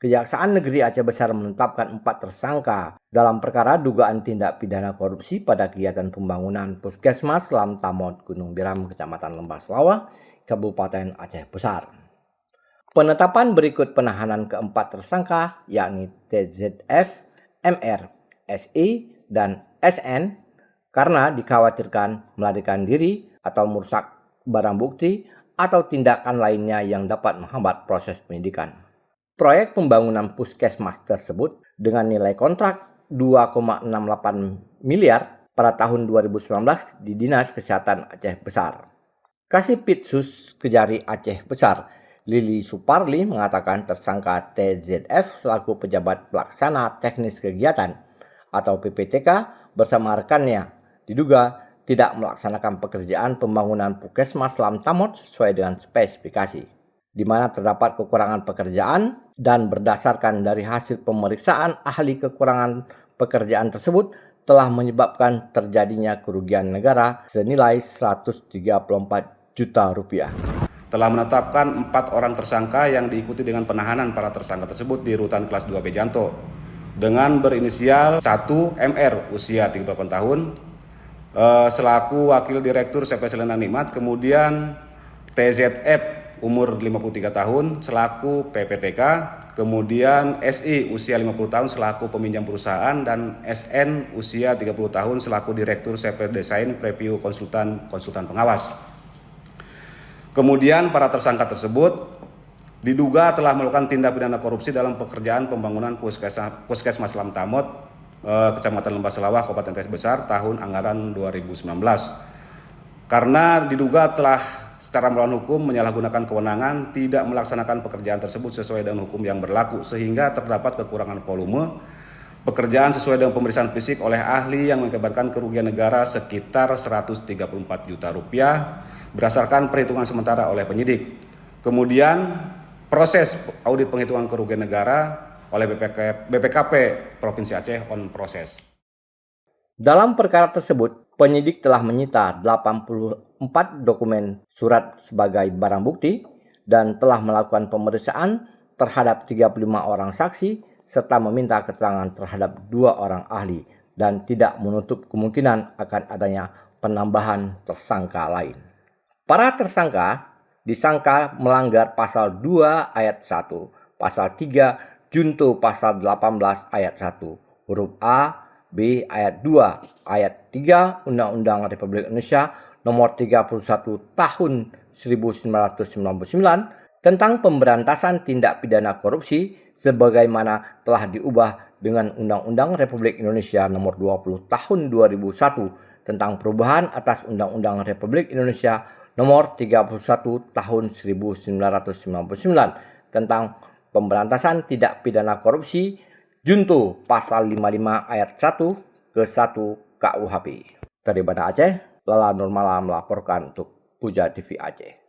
Kejaksaan Negeri Aceh Besar menetapkan 4 tersangka dalam perkara dugaan tindak pidana korupsi pada kegiatan pembangunan Puskesmas Lam Tamot Gunung Biram, Kecamatan Lembah Selawah, Kabupaten Aceh Besar. Penetapan berikut penahanan keempat tersangka yakni TZF, MR, SI, dan SN karena dikhawatirkan melarikan diri atau merusak barang bukti atau tindakan lainnya yang dapat menghambat proses penyidikan. Proyek pembangunan puskesmas tersebut dengan nilai kontrak 2,68 miliar pada tahun 2019 di Dinas Kesehatan Aceh Besar. Kasipitsus Kejari Aceh Besar, Lili Suparli mengatakan tersangka TZF selaku pejabat pelaksana teknis kegiatan atau PPTK bersama rekannya diduga tidak melaksanakan pekerjaan pembangunan Puskesmas Lam Tamot sesuai dengan spesifikasi, di mana terdapat kekurangan pekerjaan dan berdasarkan dari hasil pemeriksaan ahli kekurangan pekerjaan tersebut telah menyebabkan terjadinya kerugian negara senilai 134 juta rupiah. Telah menetapkan 4 orang tersangka yang diikuti dengan penahanan para tersangka tersebut di Rutan Kelas 2 Bejanto dengan berinisial 1 MR usia 38 tahun selaku Wakil Direktur CP Selena Nikmat, kemudian TZF umur 53 tahun selaku PPTK, kemudian SI usia 50 tahun selaku peminjam perusahaan, dan SN usia 30 tahun selaku Direktur CP Desain Preview Konsultan Pengawas. Kemudian para tersangka tersebut diduga telah melakukan tindak pidana korupsi dalam pekerjaan pembangunan Puskesmas Lam Tamot, Kecamatan Lembah Selawah, Kabupaten Aceh Besar tahun anggaran 2019. Karena diduga telah secara melawan hukum menyalahgunakan kewenangan tidak melaksanakan pekerjaan tersebut sesuai dengan hukum yang berlaku, sehingga terdapat kekurangan volume pekerjaan sesuai dengan pemeriksaan fisik oleh ahli yang mengakibatkan kerugian negara sekitar 134 juta rupiah berdasarkan perhitungan sementara oleh penyidik. Kemudian proses audit penghitungan kerugian negara oleh BPKP Provinsi Aceh on proses. Dalam perkara tersebut, penyidik telah menyita 84 dokumen surat sebagai barang bukti dan telah melakukan pemeriksaan terhadap 35 orang saksi serta meminta keterangan terhadap 2 orang ahli dan tidak menutup kemungkinan akan adanya penambahan tersangka lain. Para tersangka disangka melanggar pasal 2 ayat 1, pasal 3 junto pasal 18 ayat 1, huruf A, B ayat 2, ayat 3 Undang-Undang Republik Indonesia Nomor 31 Tahun 1999 tentang pemberantasan tindak pidana korupsi sebagaimana telah diubah dengan Undang-Undang Republik Indonesia Nomor 20 Tahun 2001 tentang perubahan atas Undang-Undang Republik Indonesia Nomor 31 Tahun 1999 tentang pemberantasan tindak pidana korupsi junto pasal 55 ayat 1 ke 1 KUHP. Dari Banda Aceh, Lala Nurmala melaporkan untuk Puja TV Aceh.